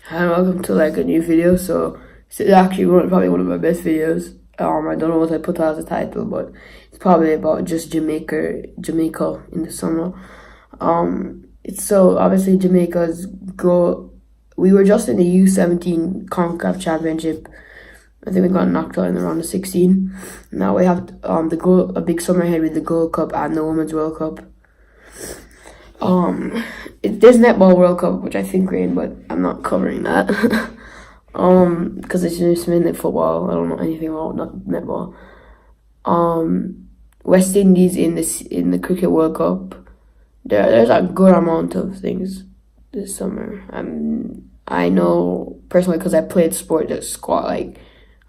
Hi, and welcome to like a new video. So this is actually probably one of my best videos. I don't know what I put as a title, but it's probably about just Jamaica in the summer. It's so obviously Jamaica's go. We were just in the U17 CONCACAF Championship. I think we got knocked out in the round of 16. Now we have a big summer ahead with the Gold Cup and the Women's World Cup. There's Netball World Cup, which I think we're in, but I'm not covering that. Because it's just mainly football. I don't know anything about not netball. West Indies in the Cricket World Cup. There's a good amount of things this summer. I know personally because I played sport that like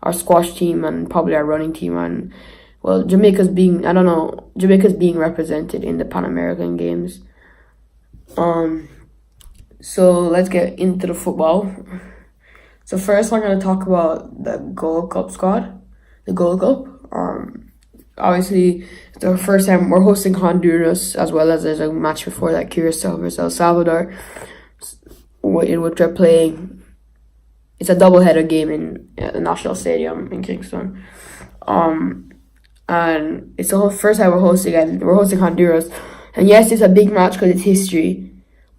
our squash team and probably our running team, and well, Jamaica's being represented in the Pan American Games. So let's get into the football. So first, I'm gonna talk about the Gold Cup squad. The Gold Cup. Obviously, it's the first time we're hosting Honduras, as well as there's a match before that, Curacao versus El Salvador, in which we're playing. It's a doubleheader game in the National Stadium in Kingston. And it's the first time we're hosting Honduras. And yes, it's a big match because it's history.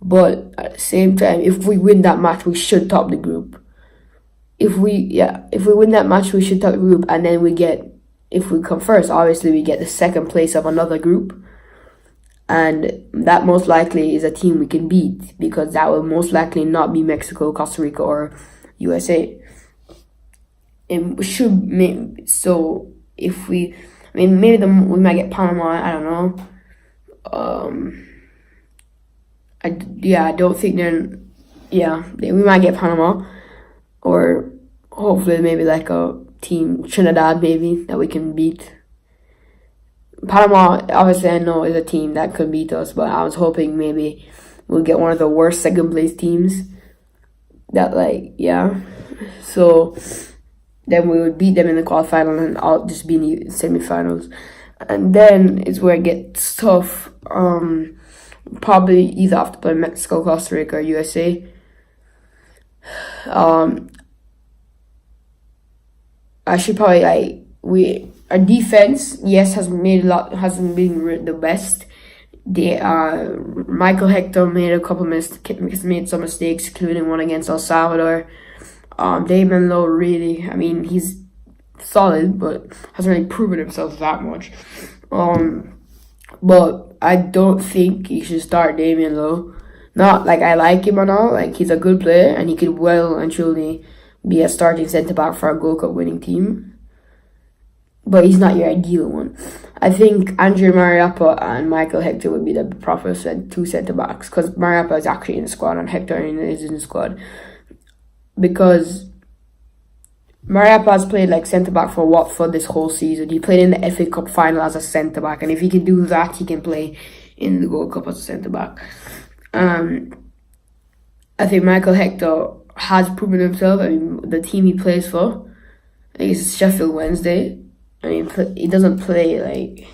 But at the same time, if we win that match, we should top the group. If we win that match, we should top the group. And then if we come first, obviously we get the second place of another group. And that most likely is a team we can beat, because that will most likely not be Mexico, Costa Rica, or USA. And we should make, so if we, we might get Panama, I don't know. I don't think we might get Panama, or hopefully maybe like a team Trinidad maybe that we can beat. Panama, obviously I know is a team that could beat us, but I was hoping maybe we'll get one of the worst second place teams that so then we would beat them in the quarterfinal and I'll just be in the semifinals. And then is where it gets tough. Probably either have to play Mexico, Costa Rica, or USA. I should probably our defense hasn't been the best. Michael Hector made some mistakes, including one against El Salvador. Damon Lowe really, he's solid, but hasn't really proven himself that much. But I don't think you should start Damian Lowe. Not like I like him or not. Like, he's a good player and he could well and truly be a starting centre back for a Gold Cup winning team. But he's not your ideal one. I think Andrew Mariappa and Michael Hector would be the proper two centre backs, because Mariappa is actually in the squad and Hector is in the squad. Because Mariappa has played like centre back for Watford this whole season. He played in the FA Cup final as a centre back, and if he can do that, he can play in the Gold Cup as a centre back. I think Michael Hector has proven himself. The team he plays for, I think it's Sheffield Wednesday. He doesn't play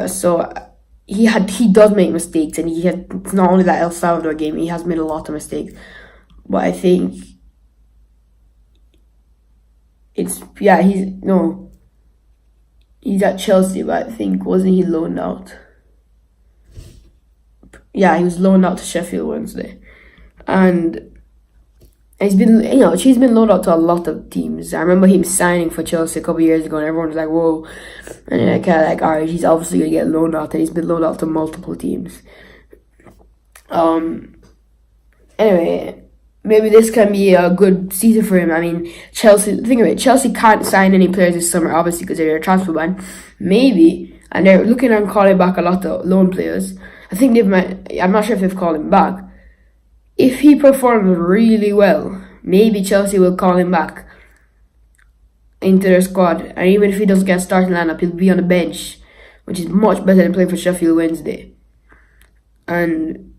so he does make mistakes, and it's not only that El Salvador game, he has made a lot of mistakes. But I think he's at Chelsea, but I think, wasn't he loaned out? Yeah, he was loaned out to Sheffield Wednesday. And he's been loaned out to a lot of teams. I remember him signing for Chelsea a couple of years ago, and everyone was like, whoa. And then I kind of like, all right, he's obviously going to get loaned out, and he's been loaned out to multiple teams. Anyway, maybe this can be a good season for him. Chelsea can't sign any players this summer, obviously, because they're a transfer ban. Maybe, and they're looking at calling back a lot of loan players. I think I'm not sure if they've called him back. If he performs really well, maybe Chelsea will call him back into their squad. And even if he doesn't get a starting lineup, he'll be on the bench, which is much better than playing for Sheffield Wednesday. And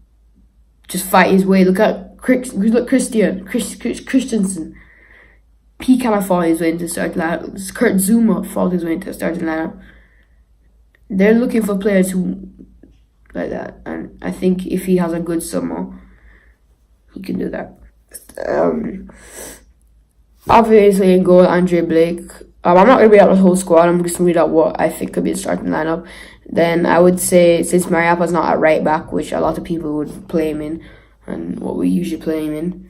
just fight his way. Look Christensen. He kind of fought his way into the starting lineup. Kurt Zuma fought his way into the starting lineup. They're looking for players who like that. And I think if he has a good summer, he can do that. Obviously, in goal, Andre Blake. I'm not going to read out the whole squad. I'm just going to read out what I think could be the starting lineup. Then I would say, since Mariapa's not at right back, which a lot of people would play him in, and what we usually play him in,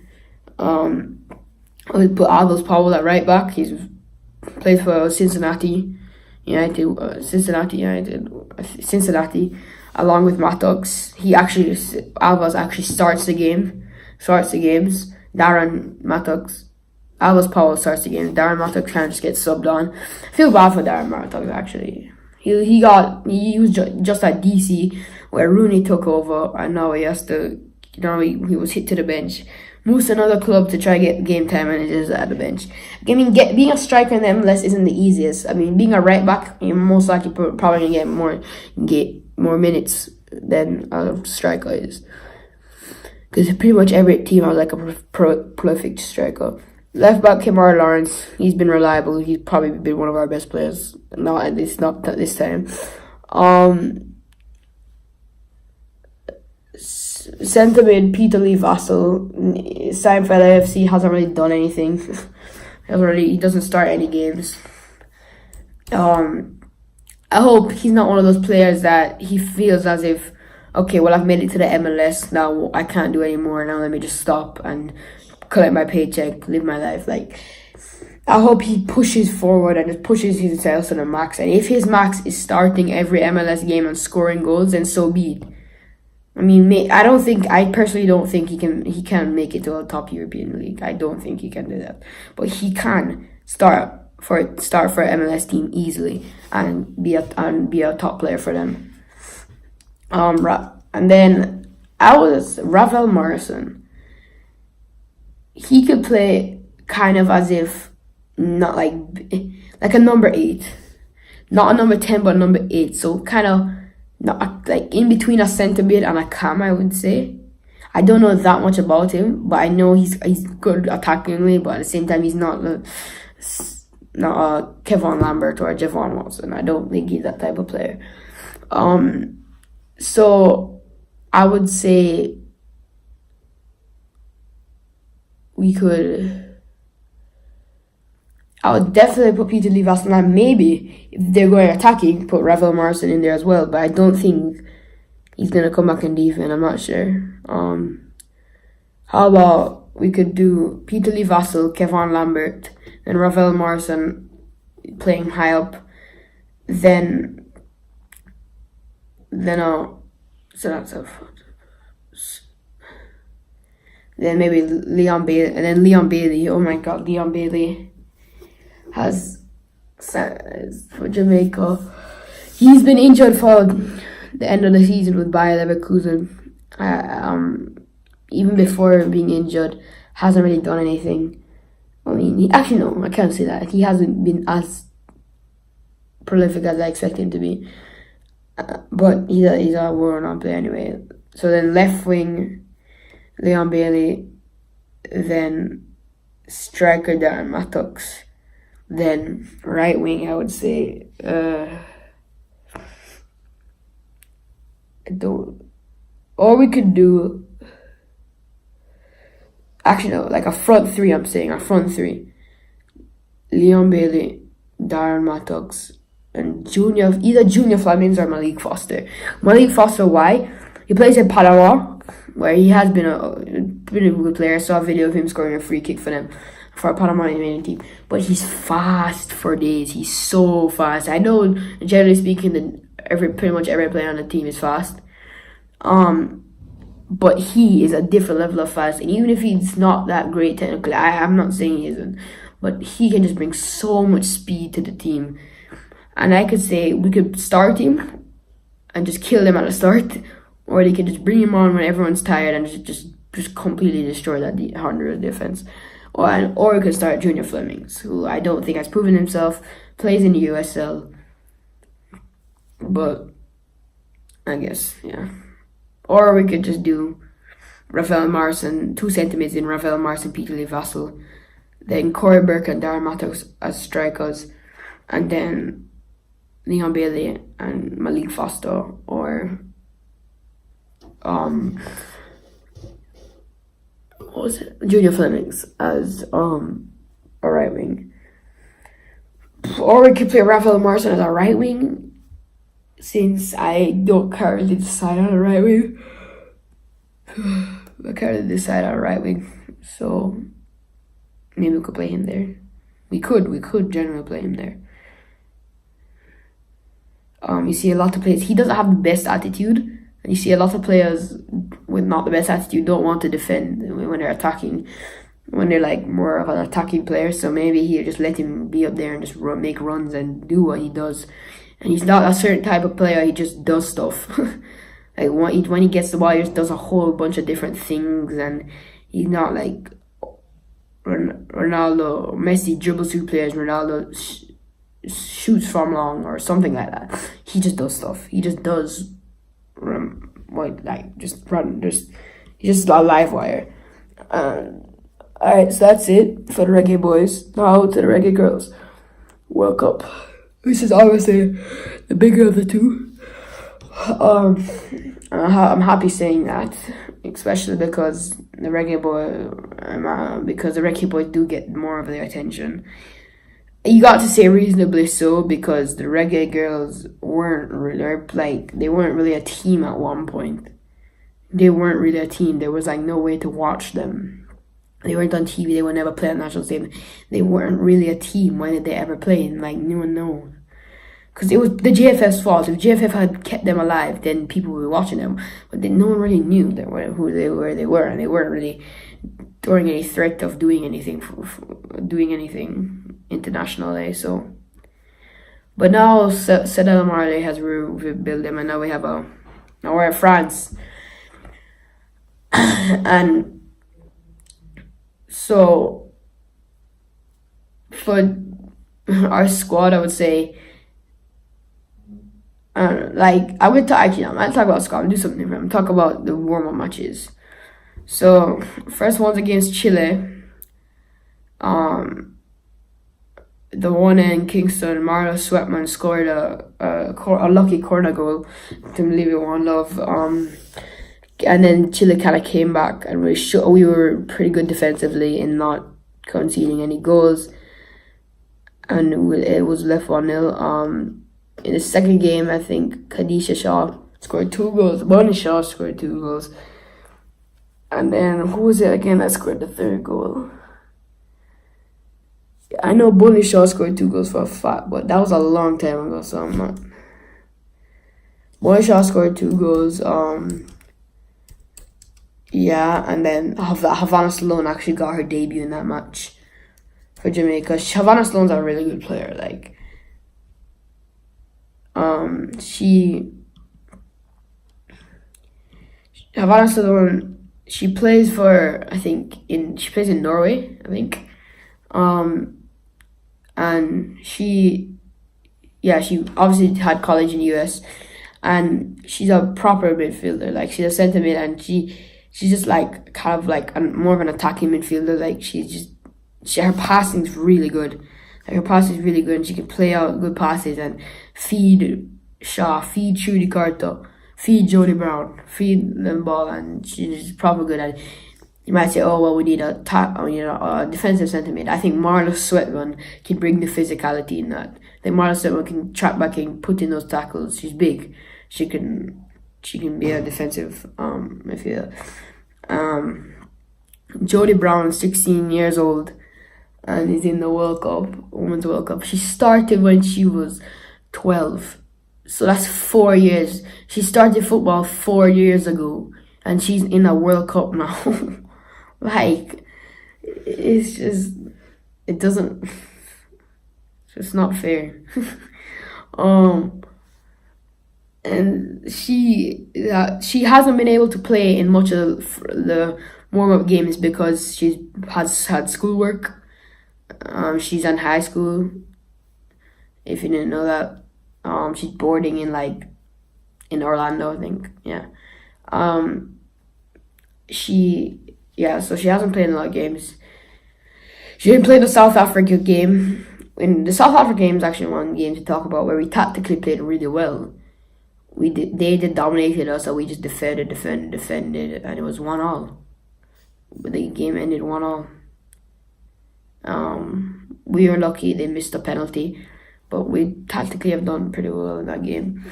I would put Alves Powell at right back. He's played for Cincinnati United, along with Mattox. Alves actually starts the games. Darren Mattox. Alves Powell starts the game. Darren Mattox kind of just gets subbed on. I feel bad for Darren Mattox actually. He was just at DC where Rooney took over, and now he has to. He was hit to the bench. Moves to another club to try get game time, and it is at the bench. I mean, being a striker in the MLS isn't the easiest. I mean, being a right back, you're most likely probably gonna get more minutes than a striker is. Because pretty much every team has like a prolific striker. Left back Kemar Lawrence, he's been reliable. He's probably been one of our best players. Not this time. Centre mid Peter Lee Vassell, signed for LAFC, hasn't really done anything. He doesn't start any games. I hope he's not one of those players that he feels as if, okay, well, I've made it to the MLS, now I can't do anymore, now let me just stop and collect my paycheck, live my life. Like, I hope he pushes forward and just pushes himself to the max. And if his max is starting every MLS game and scoring goals, then so be it. I mean, I personally don't think he can make it to a top European league. I don't think he can do that. But he can start for an MLS team easily and be a top player for them. And then Rafael Morrison. He could play kind of as if not like a number 8, not a number 10, but a number 8. So kind of not like in between a centre mid and a cam, I would say. I don't know that much about him, but I know he's good attackingly. But at the same time, he's not a Kevin Lambert or a Javon Watson. I don't think he's that type of player. So I would say I would definitely put Peter Lee Vassell, and maybe if they're going attacking, put Rafael Morrison in there as well. But I don't think he's gonna come back in defense. I'm not sure. How about we could do Peter Lee Vassell, Kevin Lambert, and Rafael Morrison playing high up. Then maybe Leon Bailey, and then Leon Bailey. Oh my God, Leon Bailey has for Jamaica. He's been injured for the end of the season with Bayer Leverkusen. Even before being injured, hasn't really done anything. I mean, I can't say that. He hasn't been as prolific as I expect him to be. But he's a world-renowned player anyway. So then left wing, Leon Bailey, then striker Darren Mattox, then right wing I would say or we could do like a front three. I'm saying a front three: Leon Bailey, Darren Mattox, and either Junior Flemings or Malik Foster. Malik Foster, why? He plays in Panama, where he has been a good player. I saw a video of him scoring a free kick for them, for a Panamanian team. But he's fast for days. He's so fast. I know, generally speaking, pretty much every player on the team is fast. But he is a different level of fast. And even if he's not that great technically, I'm not saying he isn't, but he can just bring so much speed to the team. And I could say we could start him and just kill him at the start, or they could just bring him on when everyone's tired and just completely destroy that Honduras defense. Or we could start Junior Flemings, who I don't think has proven himself, plays in the USL. But I guess, yeah. Or we could just do Rafael Morrison, 2 centimeters in Rafael Morrison, Peter Lee Vassell, then Corey Burke and Darren Mattox as strikers, and then Leon Bailey and Malik Foster, or was it? Junior Flemings as a right wing. Or we could play Rafael Marson as a right wing, since I don't currently decide on a right wing. I can't really decide on a right wing, so maybe we could play him there. We could generally play him there. You see a lot of players. He doesn't have the best attitude, and you see a lot of players with not the best attitude don't want to defend when they're attacking, when they're like more of an attacking player. So maybe he'll just let him be up there and just make runs and do what he does. And he's not a certain type of player. He just does stuff. Like when he gets the ball, he just does a whole bunch of different things, and he's not like Ronaldo. Messi dribbles through players. Ronaldo shoots from long or something like that. He just does stuff. He just does he's just a live wire. Alright, so that's it for the reggae boys. Now to the reggae girls. World Cup. This is obviously the bigger of the two. I'm happy saying that, especially because the reggae boys do get more of their attention. You got to say reasonably so, because the reggae girls weren't really a team at one point. They weren't really a team. There was like no way to watch them. They weren't on TV. They would never play on national team. They weren't really a team. When did they ever play? And like no one knows. Because it was the JFF's fault. If JFF had kept them alive, then people would be watching them. But then no one really knew who they were, and they weren't really throwing any threat of doing anything internationally. So, but now Sedel Marley has rebuilt them, and now we're at France, and so for our squad, I would say. I'm not talk about Scotland, do something different. I'm talk about the warm-up matches. So, first one's against Chile. The one in Kingston, Marlo Sweatman scored a lucky corner goal to leave it 1-0. And then Chile kind of came back, and we were pretty good defensively in not conceding any goals. And it was left 1-0. In the second game, I think Khadisha Shaw scored 2 goals. Bonnie Shaw scored 2 goals. And then, who was it again that scored the third goal? I know Bonnie Shaw scored 2 goals for a fact, but that was a long time ago, so I'm not. Bonnie Shaw scored 2 goals. And then Havana Sloan actually got her debut in that match for Jamaica. Havana Sloan's a really good player, Havana Sloan, she plays in Norway, I think. And she obviously had college in the US, and she's a proper midfielder. Like, she's a centre mid, and she's just like kind of like more of an attacking midfielder. Like, her passing's really good. Like, her passing's really good, and she can play out good passes and feed Shaw, feed Trudy Carto, feed Jodie Brown, feed them ball, and she's proper good at it. You might say, oh, well, we need a defensive centre mid. I think Marla Sweatman can bring the physicality in that. I think Marla Sweatman can track back and put in those tackles. She's big. She can be a defensive midfielder. Jodie Brown, 16 years old, and is in the World Cup, Women's World Cup. She started when she was 12. So that's 4 years. She started football 4 years ago, and she's in a World Cup now. It's not fair. And she hasn't been able to play in much of the warm-up games because she has had schoolwork. She's in high school. If you didn't know that, she's boarding in Orlando, I think. Yeah. So she hasn't played in a lot of games. She didn't play the South Africa game. In the South Africa game is actually one game to talk about where we tactically played really well. They dominated us, and we just defended, and it was 1-1. the game ended 1-1. We were lucky they missed a penalty, but we tactically have done pretty well in that game.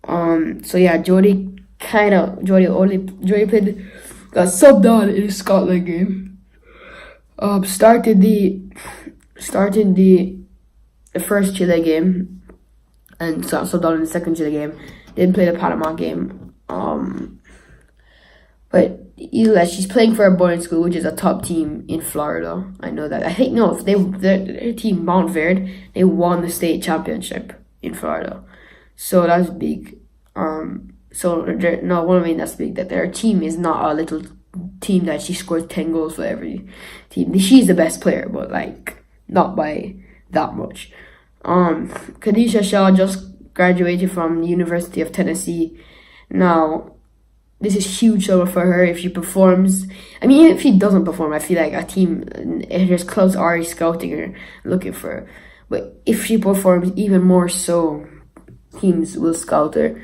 So yeah, Jody played, got subbed on in the Scotland game. Started the first Chile game, and subbed on in the second Chile game. Didn't play the Panama game. But she's playing for a boarding school, which is a top team in Florida. I know that. I think no, if their team Mount Verde, they won the state championship in Florida, so that's big. That's big. That their team is not a little team that she scores 10 goals for every team. She's the best player, but like not by that much. Kadisha Shaw just graduated from the University of Tennessee. Now, this is huge trouble for her if she performs. I mean, if she doesn't perform, I feel like a team, there's clubs already scouting her, looking for her. But if she performs even more so, teams will scout her.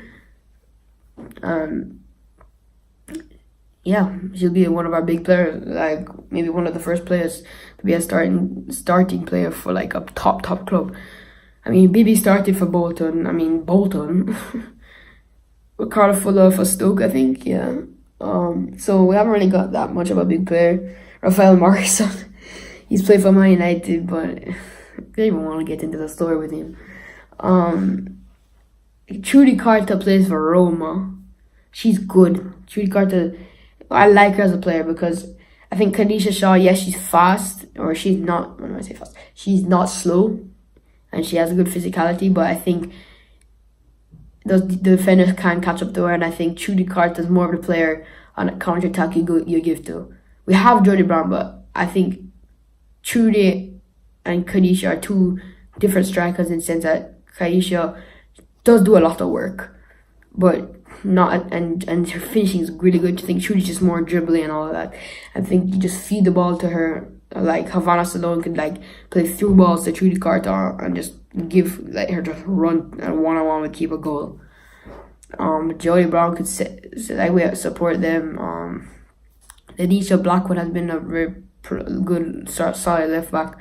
Yeah, she'll be one of our big players, like maybe one of the first players to be a starting player for like a top club. I mean, Bibi started for Bolton. Ricardo Fuller for Stoke, I think, yeah. So we haven't really got that much of a big player. Rafael Morrison, he's played for Man United, but I don't even want to get into the story with him. Trudy Carter plays for Roma. She's good. Trudy Carter, I like her as a player because I think Kadisha Shaw, yes, she's fast, or she's not, when I say fast, she's not slow, and she has a good physicality, but I think the defenders can't catch up to her, and I think Trudy Carter is more of the player on a counter-attack you give to. We have Jody Brown, but I think Trudy and Kadisha are two different strikers in the sense that Kadisha does do a lot of work, but not and her finishing is really good. I think Trudy's just more dribbling and all of that. I think you just feed the ball to her, like Havana Stallone could like play through balls to Trudy Carter and just let her just run and one-on-one would keep a goal. Jody Brown could support them. Lanisha Blackwood has been a very good solid left back.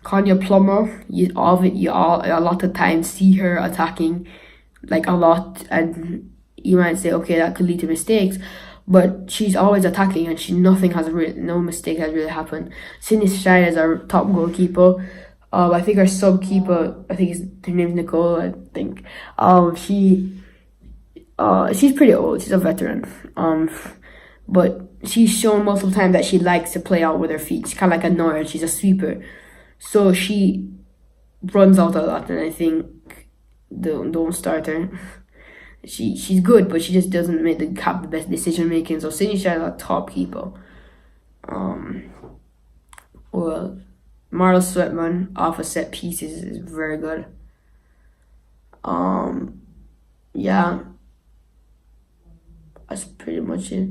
Konya Plummer, a lot of times see her attacking like a lot, and you might say, okay, that could lead to mistakes, but she's always attacking, and no mistake has really happened. Sydney Stein is our top goalkeeper. I think our sub keeper, her name's Nicole. I think she's pretty old. She's a veteran. But she's shown multiple times that she likes to play out with her feet. She's kind of like a Neuer. She's a sweeper, so she runs out a lot. And I think don't start her. She's good, but she just doesn't have the best decision making. So Sydney Stein is a top keeper. Well, Marla Sweatman off of set pieces is very good. Yeah, that's pretty much it.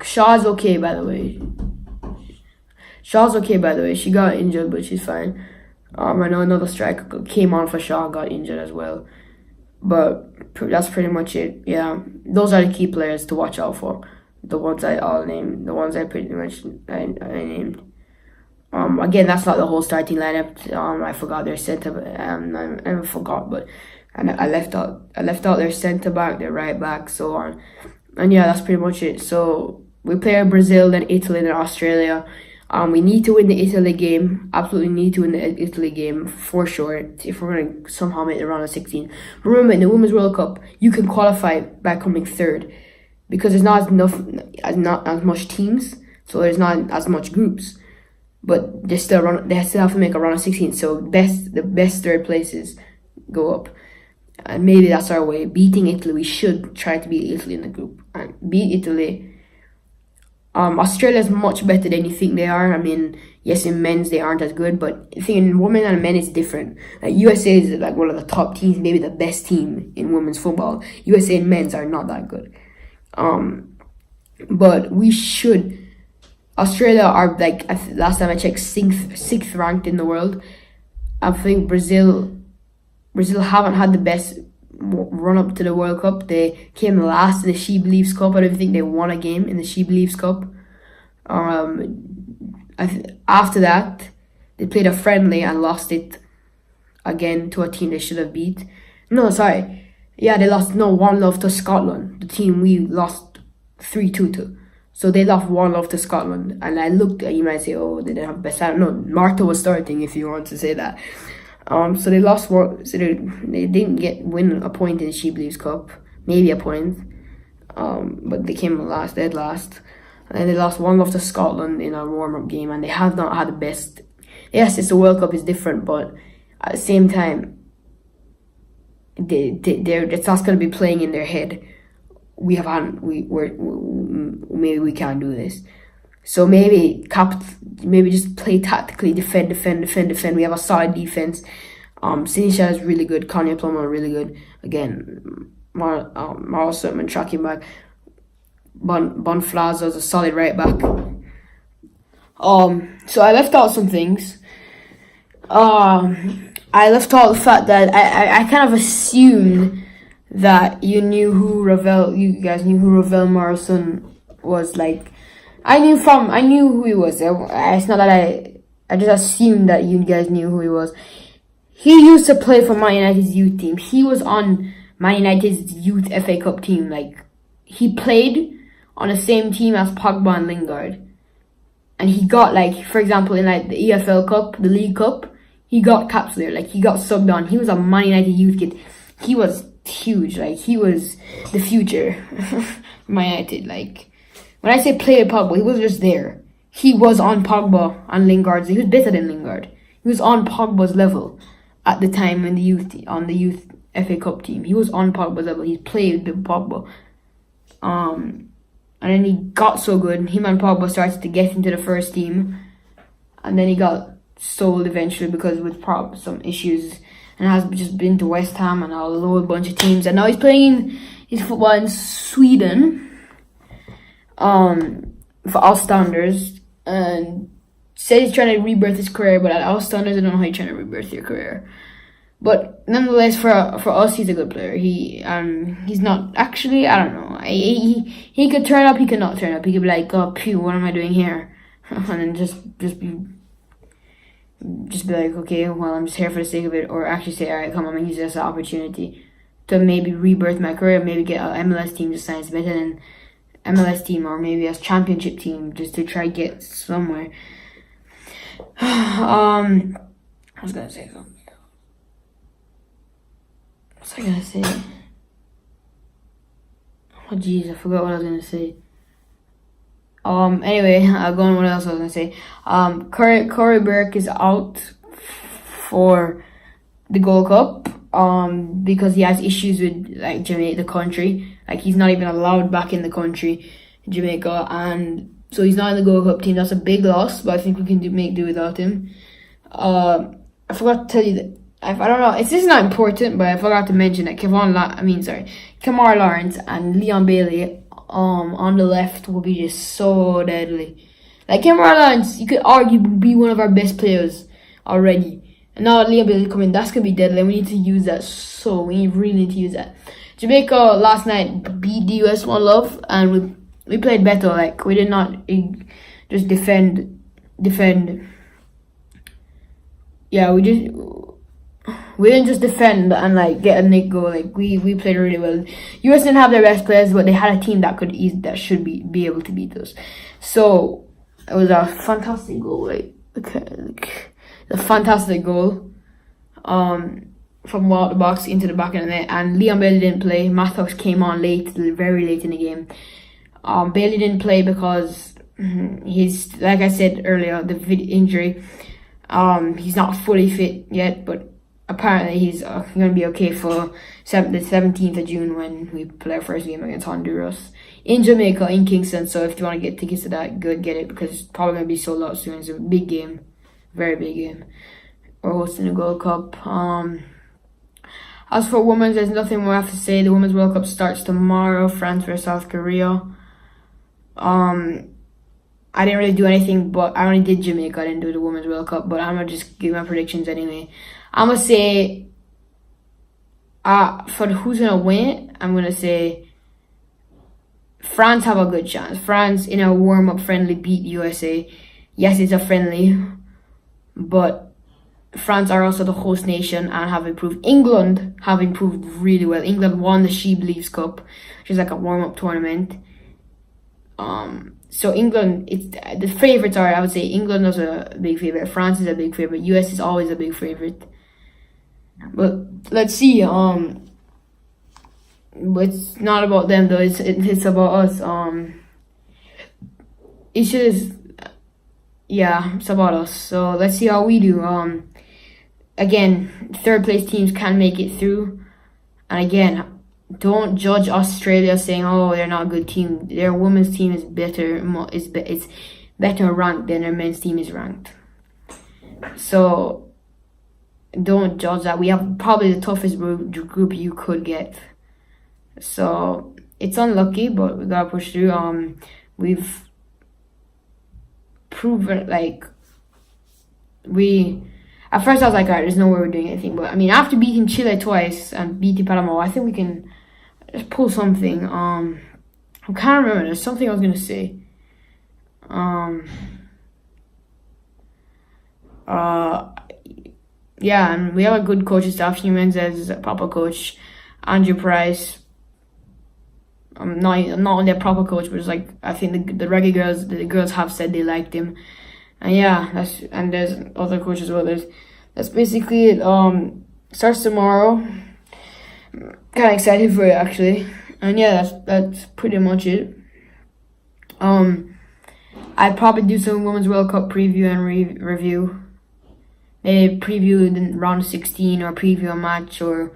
Shaw's okay, by the way. She got injured, but she's fine. I know another striker came on for Shaw, got injured as well. But that's pretty much it. Yeah, those are the key players to watch out for. The ones I named. Again, that's not the whole starting lineup. I forgot their centre. I forgot, but I left out their centre back, their right back, so on. And yeah, that's pretty much it. So we play Brazil, then Italy, then Australia. We need to win the Italy game. Absolutely need to win the Italy game for sure if we're going to somehow make the round of 16. Remember, in the Women's World Cup, you can qualify by coming third because there's not as much teams, so there's not as much groups. But they still have to make a round of 16. So the best third places go up. And maybe that's our way. Beating Italy, we should try to beat Italy in the group and beat Italy. Australia is much better than you think they are. I mean, yes, in men's they aren't as good, but I think in women and men it's different. USA is like one of the top teams, maybe the best team in women's football. USA and men's are not that good. But we should. Australia are like, last time I checked, sixth ranked in the world. I think Brazil haven't had the best run up to the World Cup. They came last in the She Believes Cup. I don't think they won a game in the She Believes Cup. After that, they played a friendly and lost it again to a team they should have beat. No, sorry. Yeah, they lost 1-0 to Scotland. The team we lost 3-2 to. So they lost 1-0 to Scotland. And I looked at, you might say, oh, they didn't have best out. No, Martha was starting, if you want to say that. So they lost one. So they didn't win a point in the She Believes Cup. Maybe a point. But they came last, dead last. And they lost 1-0 to Scotland in a warm-up game. And they have not had the best. Yes, it's the World Cup, is different. But at the same time, it's not going to be playing in their head. Maybe we can't do this. So maybe just play tactically, defend. We have a solid defense. Sinisha is really good. Kanye Plummer really good. Again, Marl Sutton tracking back. Bon Flaza is a solid right back. So I left out some things. I left out the fact that I kind of assumed that you guys knew who Ravel Morrison was. Like, I knew who he was. It's not that I just assumed that you guys knew who he was. He used to play for Man United's youth team. He was on Man United's youth FA Cup team. Like, he played on the same team as Pogba and Lingard. And he got, like, for example, in like the EFL Cup, the League Cup, he got caps there. Like, he got subbed on. He was a Man United youth kid. He was huge. Like, he was the future Man United. Like, when I say play with Pogba, he wasn't just there. He was on Pogba and Lingard's. He was better than Lingard. He was on Pogba's level at the time in the youth FA Cup team. He was on Pogba's level. He played with Pogba. And then he got so good. Him and Pogba started to get into the first team. And then he got sold eventually because with some issues. And has just been to West Ham and a whole bunch of teams. And now he's playing his football in Sweden. For Ostenders. And said he's trying to rebirth his career. But at Ostenders, I don't know how you're trying to rebirth your career. But nonetheless, for us, he's a good player. He's not actually. I don't know. He could turn up. He could not turn up. He could be like, oh, pew, what am I doing here? And then just be like, okay, well, I'm just here for the sake of it. Or actually say, all right, come on, I'm gonna use this as an opportunity to maybe rebirth my career. Maybe get an MLS team just signs better than MLS team, or maybe a championship team just to try get somewhere. I was gonna say something. What was I gonna say? Oh jeez, I forgot what I was gonna say. Anyway, I'll go on what else I was gonna say. Corey Burke is out for the Gold Cup. Because he has issues with like Jamaica, the country. Like, he's not even allowed back in the country, Jamaica, and so he's not in the Gold Cup team. That's a big loss, but I think we can make do without him. I forgot to tell you that. I don't know. It's just not important, but I forgot to mention that Kamar Lawrence and Leon Bailey on the left will be just so deadly. Like, Kamar Lawrence, you could argue be one of our best players already. And now Leon Bailey coming, that's gonna be deadly. We need to use that. So we really need to use that. Jamaica last night beat the US 1-0, and we played better. Like, we did not just defend. Yeah, we didn't just defend and like get a nick goal. Like, we played really well. US didn't have their best players, but they had a team that should be able to beat us. So it was a fantastic goal. A fantastic goal. From out the box into the back of the net, and Leon Bailey didn't play. Mathos came on very late in the game. Bailey didn't play because he's, like I said earlier, the injury. He's not fully fit yet, but apparently he's going to be okay for the 17th of June when we play our first game against Honduras in Jamaica, in Kingston. So if you want to get tickets to that, good, get it, because it's probably going to be sold out soon. It's a big game, very big game. We're hosting the Gold Cup. As for women's, there's nothing more I have to say. The Women's World Cup starts tomorrow, France versus South Korea. I didn't really do anything, but I only did Jamaica. I didn't do the Women's World Cup, but I'm going to just give my predictions anyway. I'm going to say For who's gonna win, I'm gonna say France have a good chance. France in a warm-up friendly beat USA. Yes, it's a friendly, but France are also the host nation and have improved. England have improved really well. England won the She Believes Cup, which is like a warm-up tournament. So England, it's the favorites are. I would say England is a big favorite. France is a big favorite. US is always a big favorite. But let's see. But it's not about them though. It's about us. It's just it's about us. So let's see how we do. Again, third place teams can make it through, and again, don't judge Australia saying, "Oh, they're not a good team." Their women's team is better. It's better ranked than their men's team is ranked. So don't judge that. We have probably the toughest group you could get. So it's unlucky, but we gotta push through. We've proven at first I was like, alright, there's no way we're doing anything. But I mean, after beating Chile twice and beating Panama, I think we can just pull something. I can't remember. There's something I was gonna say. Yeah, and we have a good coaching staff. Humans as a proper coach. Andrew Price. I'm not only a proper coach, but it's like I think the reggae girls, the girls have said they liked him, and and there's other coaches as well. That's basically it. Starts tomorrow. Kind of excited for it actually, and that's pretty much it. I'd probably do some Women's World Cup preview and review. Maybe preview the round of 16 or preview a match or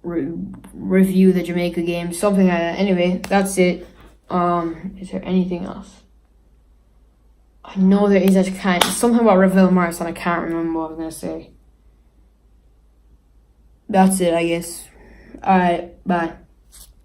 review the Jamaica game, something like that. Anyway, that's it. Is there anything else? I know there is something about Ravel Morris and I can't remember what I was gonna say. That's it, I guess. Alright, bye.